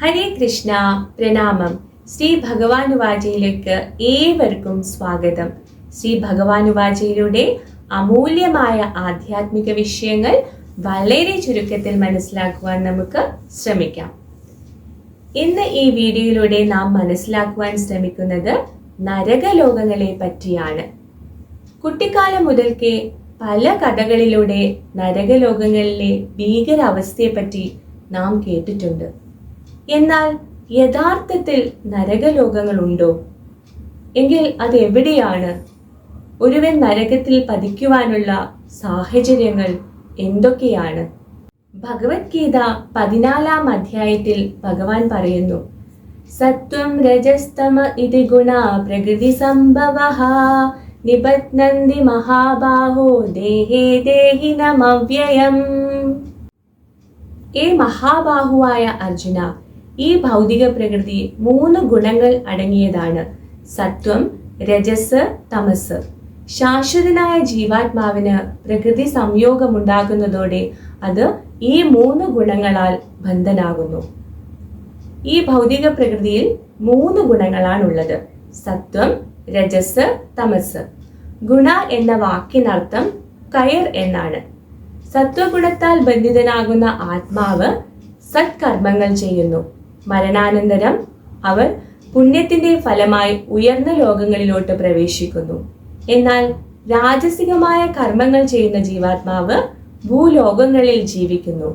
ഹരേ കൃഷ്ണ, പ്രണാമം. ശ്രീ ഭഗവാനുവാചയിലേക്ക് ഏവർക്കും സ്വാഗതം. ശ്രീ ഭഗവാനുവാചയിലൂടെ അമൂല്യമായ ആധ്യാത്മിക വിഷയങ്ങൾ വളരെ ചുരുക്കത്തിൽ മനസ്സിലാക്കുവാൻ നമുക്ക് ശ്രമിക്കാം. ഇന്ന് ഈ വീഡിയോയിലൂടെ നാം മനസ്സിലാക്കുവാൻ ശ്രമിക്കുന്നത് നരകലോകങ്ങളെ പറ്റിയാണ്. കുട്ടിക്കാലം മുതൽക്കേ പല കഥകളിലൂടെ നരകലോകങ്ങളിലെ ഭീകരാവസ്ഥയെപ്പറ്റി നാം കേട്ടിട്ടുണ്ട്. എന്നാൽ യഥാർത്ഥത്തിൽ നരകലോകങ്ങളുണ്ടോ? എങ്കിൽ അത് എവിടെയാണ്? ഒരുവൻ നരകത്തിൽ പതിക്കുവാനുള്ള സാഹചര്യങ്ങൾ എന്തൊക്കെയാണ്? ഭഗവത്ഗീത 14-ാം അധ്യായത്തിൽ ഭഗവാൻ പറയുന്നു, സത്വം രജസ്തമ ഇതി ഗുണ പ്രകൃതി സംഭവഃ നിബധ്നന്തി മഹാബാഹോ ദേഹേ ദേഹിനമവ്യയം. ഏ മഹാബാഹുവായ അർജുന, ഈ ഭൗതിക പ്രകൃതി 3 ഗുണങ്ങൾ അടങ്ങിയതാണ്: സത്വം, രജസ്, തമസ്. ശാശ്വതനായ ജീവാത്മാവിന് പ്രകൃതി സംയോഗമുണ്ടാകുന്നതോടെ അത് ഈ 3 ഗുണങ്ങളാൽ ബന്ധനാകുന്നു. ഈ ഭൗതിക പ്രകൃതിയിൽ 3 ഗുണങ്ങളാണുള്ളത്: സത്വം, രജസ്, തമസ്. ഗുണ എന്ന വാക്കിനർത്ഥം കയർ എന്നാണ്. സത്വഗുണത്താൽ ബന്ധിതനാകുന്ന ആത്മാവ് സത്കർമ്മങ്ങൾ ചെയ്യുന്നു. മരണാനന്തരം അവർ പുണ്യത്തിന്റെ ഫലമായി ഉയർന്ന ലോകങ്ങളിലോട്ട് പ്രവേശിക്കുന്നു. എന്നാൽ രാജസികമായ കർമ്മങ്ങൾ ചെയ്യുന്ന ജീവാത്മാവ് ഭൂലോകങ്ങളിൽ ജീവിക്കുന്നു.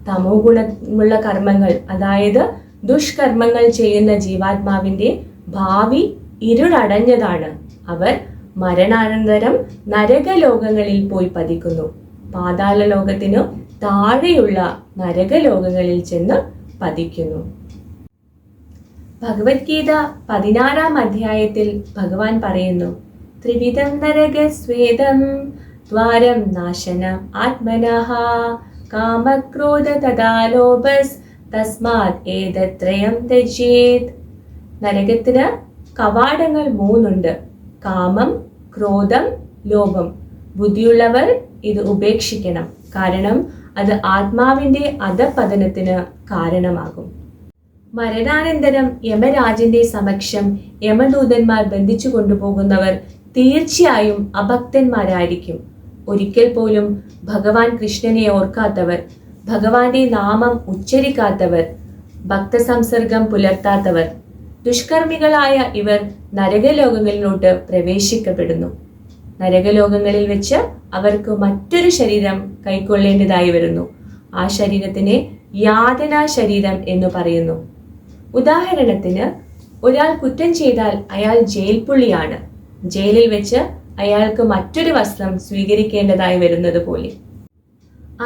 തമോ ഗുണമുള്ള കർമ്മങ്ങൾ, അതായത് ദുഷ്കർമ്മങ്ങൾ ചെയ്യുന്ന ജീവാത്മാവിന്റെ ഭാവി ഇരുളടഞ്ഞതാണ്. അവർ മരണാനന്തരം നരകലോകങ്ങളിൽ പോയി പതിക്കുന്നു. പാതാള ലോകത്തിനു താഴെയുള്ള നരകലോകങ്ങളിൽ ചെന്ന് പതിക്കുന്നു. ഭഗവത്ഗീത 16-ാം അധ്യായത്തിൽ ഭഗവാൻ പറയുന്നു, ത്രിവിധം നരകസ്വേദം ദ്വാരം നാശനം ആത്മനഃ കാമക്രോധ തഥാ ലോഭസ് തസ്മാത് ഏതത്രയം ത്യജേത്. നരകത്തിന് കവാടങ്ങൾ 3 ഉണ്ട്: കാമം, ക്രോധം, ലോഭം. ബുദ്ധിയുള്ളവർ ഇത് ഉപേക്ഷിക്കണം, കാരണം അത് ആത്മാവിന്റെ അധപതനത്തിന് കാരണമാകും. മരണാനന്തരം യമരാജന്റെ സമക്ഷം യമദൂതന്മാർ ബന്ധിച്ചു കൊണ്ടുപോകുന്നവർ തീർച്ചയായും അഭക്തന്മാരായിരിക്കും. ഒരിക്കൽ പോലും ഭഗവാൻ കൃഷ്ണനെ ഓർക്കാത്തവർ, ഭഗവാന്റെ നാമം ഉച്ചരിക്കാത്തവർ, ഭക്തസംസർഗം പുലർത്താത്തവർ, ദുഷ്കർമ്മികളായ ഇവർ നരകലോകങ്ങളിലോട്ട് പ്രവേശിക്കപ്പെടുന്നു. നരകലോകങ്ങളിൽ വെച്ച് അവർക്ക് മറ്റൊരു ശരീരം കൈക്കൊള്ളേണ്ടതായി വരുന്നു. ആ ശരീരത്തിനെ യാതനാ ശരീരം എന്ന് പറയുന്നു. ഉദാഹരണത്തിന്, ഒരാൾ കുറ്റം ചെയ്താൽ അയാൾ ജയിൽ പുള്ളിയാണ്. ജയിലിൽ വെച്ച് അയാൾക്ക് മറ്റൊരു വസ്ത്രം സ്വീകരിക്കേണ്ടതായി വരുന്നത് പോലെ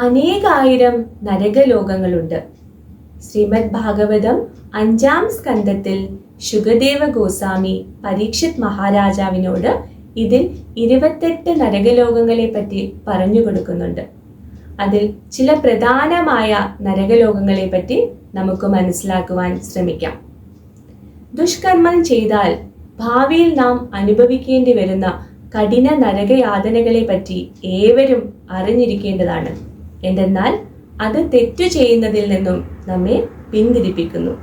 അനേകായിരം നരകലോകങ്ങളുണ്ട്. ശ്രീമദ് ഭാഗവതം 5-ാം സ്കന്ധത്തിൽ ശുകദേവ ഗോസ്വാമി പരീക്ഷിത് മഹാരാജാവിനോട് ഇതിൽ 28 നരകലോകങ്ങളെ പറ്റി പറഞ്ഞു കൊടുക്കുന്നുണ്ട്. അതിൽ ചില പ്രധാനമായ നരകലോകങ്ങളെ പറ്റി നമുക്ക് മനസ്സിലാക്കുവാൻ ശ്രമിക്കാം. ദുഷ്കർമ്മം ചെയ്താൽ ഭാവിയിൽ നാം അനുഭവിക്കേണ്ടി വരുന്ന കഠിന നരകയാതനകളെ പറ്റി ഏവരും അറിഞ്ഞിരിക്കേണ്ടതാണ്. എന്തെന്നാൽ അത് തെറ്റു ചെയ്യുന്നതിൽ നിന്നും നമ്മെ പിന്തിരിപ്പിക്കുന്നു.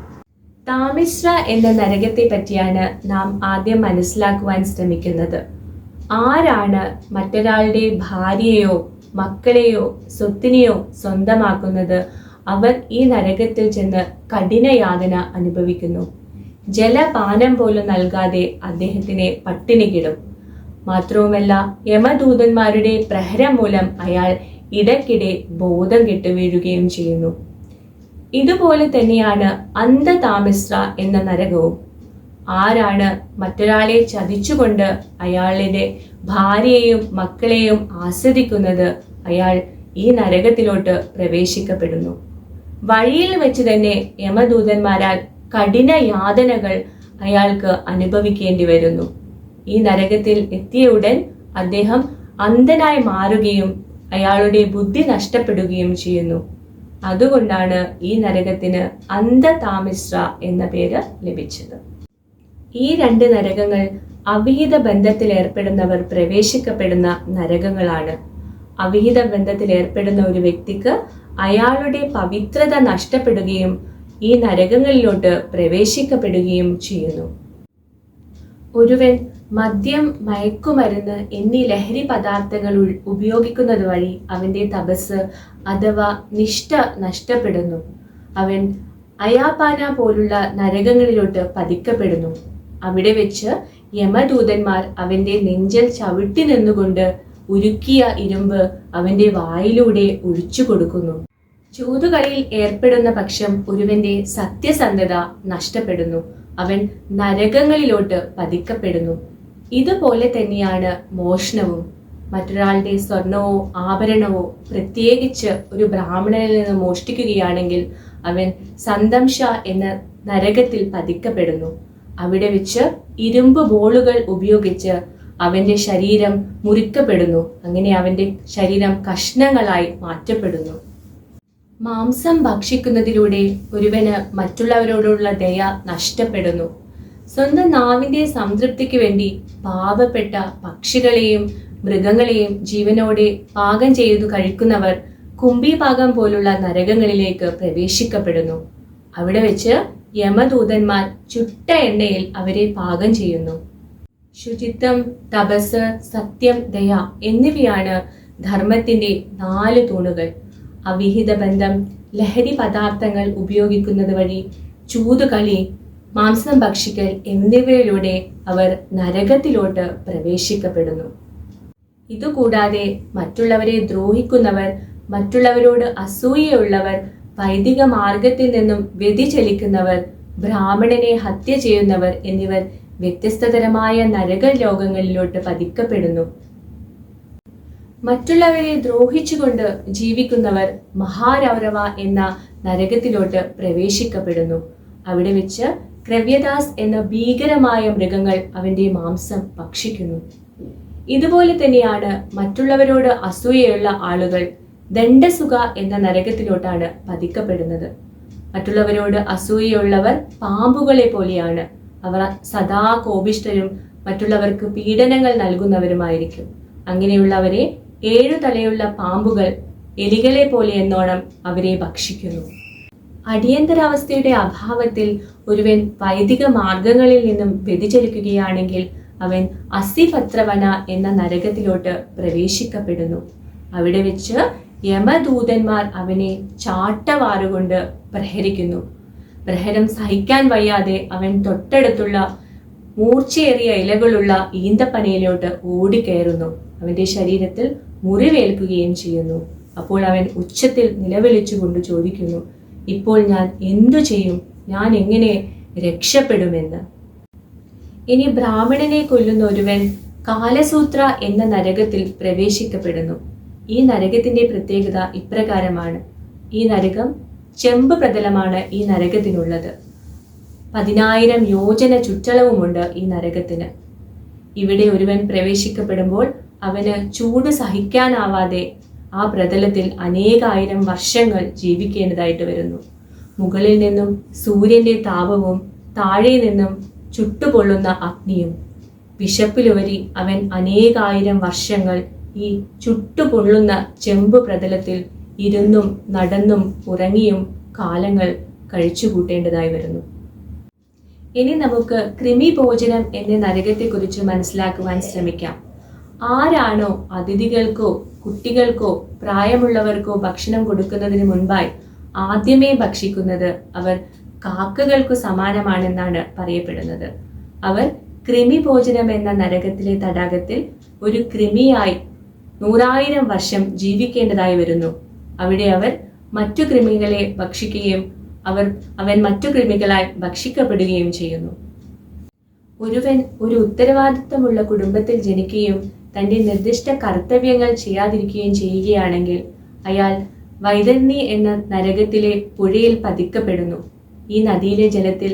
താമിശ്ര എന്ന നരകത്തെ പറ്റിയാണ് നാം ആദ്യം മനസ്സിലാക്കുവാൻ ശ്രമിക്കുന്നത്. ആരാണ് മറ്റൊരാളുടെ ഭാര്യയെയോ മക്കളെയോ സ്വത്തിനെയോ സ്വന്തമാക്കുന്നത്, അവർ ഈ നരകത്തിൽ ചെന്ന് കഠിന യാതന അനുഭവിക്കുന്നു. ജലപാനം പോലും നൽകാതെ അദ്ദേഹത്തിനെ പട്ടിണി കിടും. മാത്രവുമല്ല, യമദൂതന്മാരുടെ പ്രഹരം മൂലം അയാൾ ഇടയ്ക്കിടെ ബോധം കെട്ടു വീഴുകയും ചെയ്യുന്നു. ഇതുപോലെ തന്നെയാണ് അന്ധതാമിശ്ര എന്ന നരകവും. ആരാണ് മറ്റൊരാളെ ചതിച്ചുകൊണ്ട് അയാളുടെ ഭാര്യയെയും മക്കളെയും ആസ്വദിക്കുന്നത്, അയാൾ ഈ നരകത്തിലോട്ട് പ്രവേശിക്കപ്പെടുന്നു. വഴിയിൽ വെച്ച് തന്നെ യമദൂതന്മാരാൽ കഠിന യാതനകൾ അയാൾക്ക് അനുഭവിക്കേണ്ടി വരുന്നു. ഈ നരകത്തിൽ എത്തിയ ഉടൻ അദ്ദേഹം അന്ധനായി മാറുകയും അയാളുടെ ബുദ്ധി നഷ്ടപ്പെടുകയും ചെയ്യുന്നു. അതുകൊണ്ടാണ് ഈ നരകത്തിന് അന്ധതാമിശ്ര എന്ന പേര് ലഭിച്ചത്. ഈ 2 നരകങ്ങൾ അവിഹിത ബന്ധത്തിൽ ഏർപ്പെടുന്നവർ പ്രവേശിക്കപ്പെടുന്ന നരകങ്ങളാണ്. അവിഹിത ബന്ധത്തിൽ ഏർപ്പെടുന്ന ഒരു വ്യക്തിക്ക് അയാളുടെ പവിത്രത നഷ്ടപ്പെടുകയും ഈ നരകങ്ങളിലോട്ട് പ്രവേശിക്കപ്പെടുകയും ചെയ്യുന്നു. ഒരുവൻ മദ്യം, മയക്കുമരുന്ന് എന്നീ ലഹരി പദാർത്ഥങ്ങൾ ഉപയോഗിക്കുന്നത് വഴി അവന്റെ തപസ് അഥവാ നിഷ്ഠ നഷ്ടപ്പെടുന്നു. അവൻ അയാപാന പോലുള്ള നരകങ്ങളിലോട്ട് പതിക്കപ്പെടുന്നു. അവിടെ വെച്ച് യമദൂതന്മാർ അവന്റെ നെഞ്ചിൽ ചവിട്ടി നിന്നുകൊണ്ട് ഉരുക്കിയ ഇരുമ്പ് അവന്റെ വായിലൂടെ ഒഴിച്ചു കൊടുക്കുന്നു. ചൂതുകളിയിൽ ഏർപ്പെടുന്ന പക്ഷം ഒരുവന്റെ സത്യസന്ധത നഷ്ടപ്പെടുന്നു. അവൻ നരകങ്ങളിലോട്ട് പതിക്കപ്പെടുന്നു. ഇതുപോലെ തന്നെയാണ് മോഷണവും. മറ്റൊരാളുടെ സ്വർണവോ ആഭരണവോ, പ്രത്യേകിച്ച് ഒരു ബ്രാഹ്മണനിൽ നിന്ന് മോഷ്ടിക്കുകയാണെങ്കിൽ അവൻ സന്തംഷ എന്ന നരകത്തിൽ പതിക്കപ്പെടുന്നു. അവിടെ വെച്ച് ഇരുമ്പ് ബോളുകൾ ഉപയോഗിച്ച് അവന്റെ ശരീരം മുറിക്കപ്പെടുന്നു. അങ്ങനെ അവന്റെ ശരീരം കഷ്ണങ്ങളായി മാറ്റപ്പെടുന്നു. മാംസം ഭക്ഷിക്കുന്നതിലൂടെ ഒരുവന് മറ്റുള്ളവരോടുള്ള ദയ നഷ്ടപ്പെടുന്നു. സ്വന്തം നാവിന്റെ സംതൃപ്തിക്ക് വേണ്ടി പാവപ്പെട്ട പക്ഷികളെയും മൃഗങ്ങളെയും ജീവനോടെ പാകം ചെയ്തു കഴിക്കുന്നവർ കുംഭിപാകം പോലുള്ള നരകങ്ങളിലേക്ക് പ്രവേശിക്കപ്പെടുന്നു. അവിടെ വെച്ച് യമദൂതന്മാർ ചുട്ട എണ്ണയിൽ അവരെ പാകം ചെയ്യുന്നു. ശുചിത്വം, തപസ്, സത്യം, ദയ എന്നിവയാണ് ധർമ്മത്തിന്റെ 4 തൂണുകൾ. അവിഹിത ബന്ധം, ലഹരി പദാർത്ഥങ്ങൾ ഉപയോഗിക്കുന്നത് വഴി, ചൂതുകളി, മാംസം ഭക്ഷിക്കൽ എന്നിവയിലൂടെ അവർ നരകത്തിലോട്ട് പ്രവേശിക്കപ്പെടുന്നു. ഇതുകൂടാതെ മറ്റുള്ളവരെ ദ്രോഹിക്കുന്നവർ, മറ്റുള്ളവരോട് അസൂയയുള്ളവർ, വൈദിക മാർഗത്തിൽ നിന്നും വ്യതിചലിക്കുന്നവർ, ബ്രാഹ്മണനെ ഹത്യ ചെയ്യുന്നവർ എന്നിവർ വ്യത്യസ്തതരമായ നരക ലോകങ്ങളിലോട്ട് പതിക്കപ്പെടുന്നു. മറ്റുള്ളവരെ ദ്രോഹിച്ചുകൊണ്ട് ജീവിക്കുന്നവർ മഹാരൗരവ എന്ന നരകത്തിലോട്ട് പ്രവേശിക്കപ്പെടുന്നു. അവിടെ വെച്ച് ക്രവ്യദാസ് എന്ന ഭീകരമായ മൃഗങ്ങൾ അവന്റെ മാംസം ഭക്ഷിക്കുന്നു. ഇതുപോലെ തന്നെയാണ് മറ്റുള്ളവരോട് അസൂയയുള്ള ആളുകൾ ദണ്ഡസുഖ എന്ന നരകത്തിലോട്ടാണ് പതിക്കപ്പെടുന്നത്. മറ്റുള്ളവരോട് അസൂയയുള്ളവർ പാമ്പുകളെ പോലെയാണ്. അവർ സദാ കോപിഷ്ഠരും മറ്റുള്ളവർക്ക് പീഡനങ്ങൾ നൽകുന്നവരുമായിരിക്കും. അങ്ങനെയുള്ളവരെ 7 തലയുള്ള പാമ്പുകൾ എലികളെ പോലെ എന്നോണം അവരെ ഭക്ഷിക്കുന്നു. അടിയന്തരാവസ്ഥയുടെ അഭാവത്തിൽ ഒരുവൻ വൈദിക മാർഗങ്ങളിൽ നിന്നും വ്യതിചലിക്കുകയാണെങ്കിൽ അവൻ അസിഫത്രവന എന്ന നരകത്തിലോട്ട് പ്രവേശിക്കപ്പെടുന്നു. അവിടെ വെച്ച് യമദൂതന്മാർ അവനെ ചാട്ടവാറുകൊണ്ട് പ്രഹരിക്കുന്നു. പ്രഹരം സഹിക്കാൻ വയ്യാതെ അവൻ തൊട്ടടുത്തുള്ള മൂർച്ചയേറിയ ഇലകളുള്ള ഈന്തപ്പനയിലോട്ട് ഓടിക്കയറുന്നു. അവന്റെ ശരീരത്തിൽ മുറിവേൽക്കുകയും ചെയ്യുന്നു. അപ്പോൾ അവൻ ഉച്ചത്തിൽ നിലവിളിച്ചുകൊണ്ട് ചോദിക്കുന്നു, ഇപ്പോൾ ഞാൻ എന്തു ചെയ്യും? ഞാൻ എങ്ങനെ രക്ഷപ്പെടുമെന്ന്. ഇനി ബ്രാഹ്മണനെ കൊല്ലുന്ന ഒരുവൻ കാലസൂത്ര എന്ന നരകത്തിൽ പ്രവേശിക്കപ്പെടുന്നു. ഈ നരകത്തിന്റെ പ്രത്യേകത ഇപ്രകാരമാണ്. ഈ നരകം ചെമ്പ് പ്രതലമാണ് ഈ നരകത്തിനുള്ളത്. 10,000 യോജന ചുറ്റളവുമുണ്ട് ഈ നരകത്തിന്. ഇവിടെ ഒരുവൻ പ്രവേശിക്കപ്പെടുമ്പോൾ അവന് ചൂട് സഹിക്കാനാവാതെ ആ പ്രതലത്തിൽ അനേകായിരം വർഷങ്ങൾ ജീവിക്കേണ്ടതായിട്ട് വരുന്നു. മുകളിൽ നിന്നും സൂര്യന്റെ താപവും താഴെ നിന്നും ചുട്ടുപൊള്ളുന്ന അഗ്നിയും. വിശപ്പിലുവരി അവൻ അനേകായിരം വർഷങ്ങൾ ഈ ചുട്ടുപൊള്ളുന്ന ചെമ്പ് പ്രതലത്തിൽ ഇരുന്നും നടന്നും ഉറങ്ങിയും കാലങ്ങൾ കഴിച്ചുകൂട്ടേണ്ടതായി വരുന്നു. ഇനി നമുക്ക് കൃമിഭോജനം എന്ന നരകത്തെക്കുറിച്ച് മനസ്സിലാക്കുവാൻ ശ്രമിക്കാം. ആരാണോ അതിഥികൾക്കോ കുട്ടികൾക്കോ പ്രായമുള്ളവർക്കോ ഭക്ഷണം കൊടുക്കുന്നതിന് മുൻപായി ആദ്യമേ ഭക്ഷിക്കുന്നത് അവർ കാക്കകൾക്കു സമാനമാണെന്നാണ് പറയപ്പെടുന്നത്. അവർ കൃമിഭോജനം എന്ന നരകത്തിലെ തടാകത്തിൽ ഒരു കൃമിയായി 100,000 വർഷം ജീവിക്കേണ്ടതായി വരുന്നു. അവിടെ അവർ മറ്റു കൃമികളെ ഭക്ഷിക്കുകയും അവൻ മറ്റു കൃമികളായി ഭക്ഷിക്കപ്പെടുകയും ചെയ്യുന്നു. ഒരുവൻ ഒരു ഉത്തരവാദിത്തമുള്ള കുടുംബത്തിൽ ജനിക്കുകയും തന്റെ നിർദ്ദിഷ്ട കർത്തവ്യങ്ങൾ ചെയ്യാതിരിക്കുകയും ചെയ്യുകയാണെങ്കിൽ അയാൾ വൈതരണി എന്ന നരകത്തിലെ പുഴയിൽ പതിക്കപ്പെടുന്നു. ഈ നദിയിലെ ജലത്തിൽ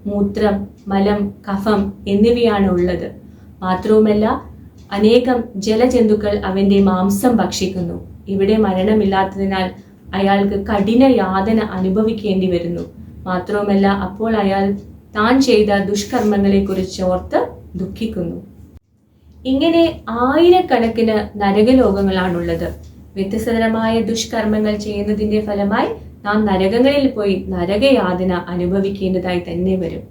മൂത്രം, മലം, കഫം എന്നിവയാണ് ഉള്ളത്. മാത്രവുമല്ല, അനേകം ജലജന്തുക്കൾ അവന്റെ മാംസം ഭക്ഷിക്കുന്നു. ഇവിടെ മരണമില്ലാത്തതിനാൽ അയാൾക്ക് കഠിന യാതന അനുഭവിക്കേണ്ടി വരുന്നു. മാത്രവുമല്ല, അപ്പോൾ അയാൾ താൻ ചെയ്ത ദുഷ്കർമ്മങ്ങളെ കുറിച്ച് ഓർത്ത് ദുഃഖിക്കുന്നു. ഇങ്ങനെ ആയിരക്കണക്കിന് നരകലോകങ്ങളാണുള്ളത്. വ്യത്യസ്തതരമായ ദുഷ്കർമ്മങ്ങൾ ചെയ്യുന്നതിന്റെ ഫലമായി നാം നരകങ്ങളിൽ പോയി നരകയാതന അനുഭവിക്കേണ്ടതായി തന്നെ വരും.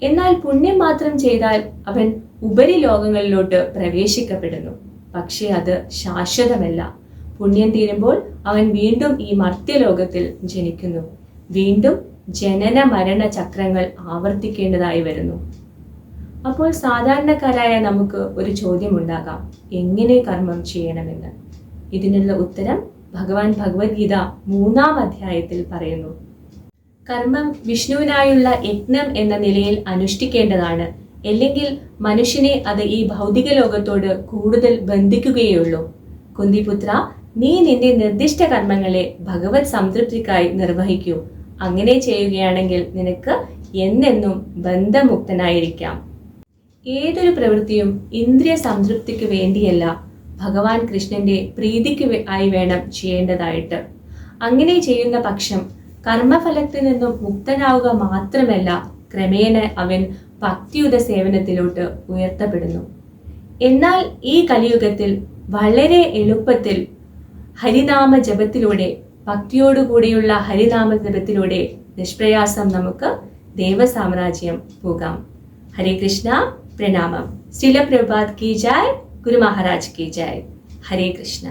എന്നാൽ പുണ്യം മാത്രം ചെയ്താൽ അവൻ ഉപരിലോകങ്ങളിലോട്ട് പ്രവേശിക്കപ്പെടുന്നു. പക്ഷെ അത് ശാശ്വതമല്ല. പുണ്യം തീരുമ്പോൾ അവൻ വീണ്ടും ഈ മർത്യലോകത്തിൽ ജനിക്കുന്നു. വീണ്ടും ജനന മരണ ചക്രങ്ങൾ ആവർത്തിക്കേണ്ടതായി വരുന്നു. അപ്പോൾ സാധാരണക്കാരായ നമുക്ക് ഒരു ചോദ്യമുണ്ടാകാം, എങ്ങനെ കർമ്മം ചെയ്യണമെന്ന്. ഇതിനുള്ള ഉത്തരം ഭഗവാൻ ഭഗവത്ഗീത 3-ാം അധ്യായത്തിൽ പറയുന്നു. കർമ്മം വിഷ്ണുവിനായുള്ള യജ്ഞം എന്ന നിലയിൽ അനുഷ്ഠിക്കേണ്ടതാണ്. അല്ലെങ്കിൽ മനുഷ്യനെ അത് ഈ ഭൗതിക ലോകത്തോട് കൂടുതൽ ബന്ധിക്കുകയുള്ളൂ. കുന്തിപുത്ര, നീ നിന്റെ നിർദ്ദിഷ്ട കർമ്മങ്ങളെ ഭഗവത് സംതൃപ്തിക്കായി നിർവഹിക്കൂ. അങ്ങനെ ചെയ്യുകയാണെങ്കിൽ നിനക്ക് എന്നെന്നും ബന്ധമുക്തനായിരിക്കാം. ഏതൊരു പ്രവൃത്തിയും ഇന്ദ്രിയ സംതൃപ്തിക്ക് വേണ്ടിയല്ല, ഭഗവാൻ കൃഷ്ണന്റെ പ്രീതിക്ക് ആയി വേണം ചെയ്യേണ്ടതായിട്ട്. അങ്ങനെ ചെയ്യുന്ന പക്ഷം കർമ്മഫലത്തിൽ നിന്നും മുക്തനാവുക മാത്രമല്ല, ക്രമേണ അവൻ ഭക്തിയുടെ സേവനത്തിലോട്ട് ഉയർത്തപ്പെടുന്നു. എന്നാൽ ഈ കലിയുഗത്തിൽ വളരെ എളുപ്പത്തിൽ ഹരിനാമ ജപത്തിലൂടെ, ഭക്തിയോടുകൂടിയുള്ള ഹരിനാമ ജപത്തിലൂടെ നിഷ്പ്രയാസം നമുക്ക് ദേവസാമ്രാജ്യം പോകാം. ഹരേ കൃഷ്ണ, പ്രണാമം. ശ്രീല പ്രഭുപാദ് കി ജയ്, ഗുരു മഹാരാജ് കി ജയ്. ഹരേ കൃഷ്ണ.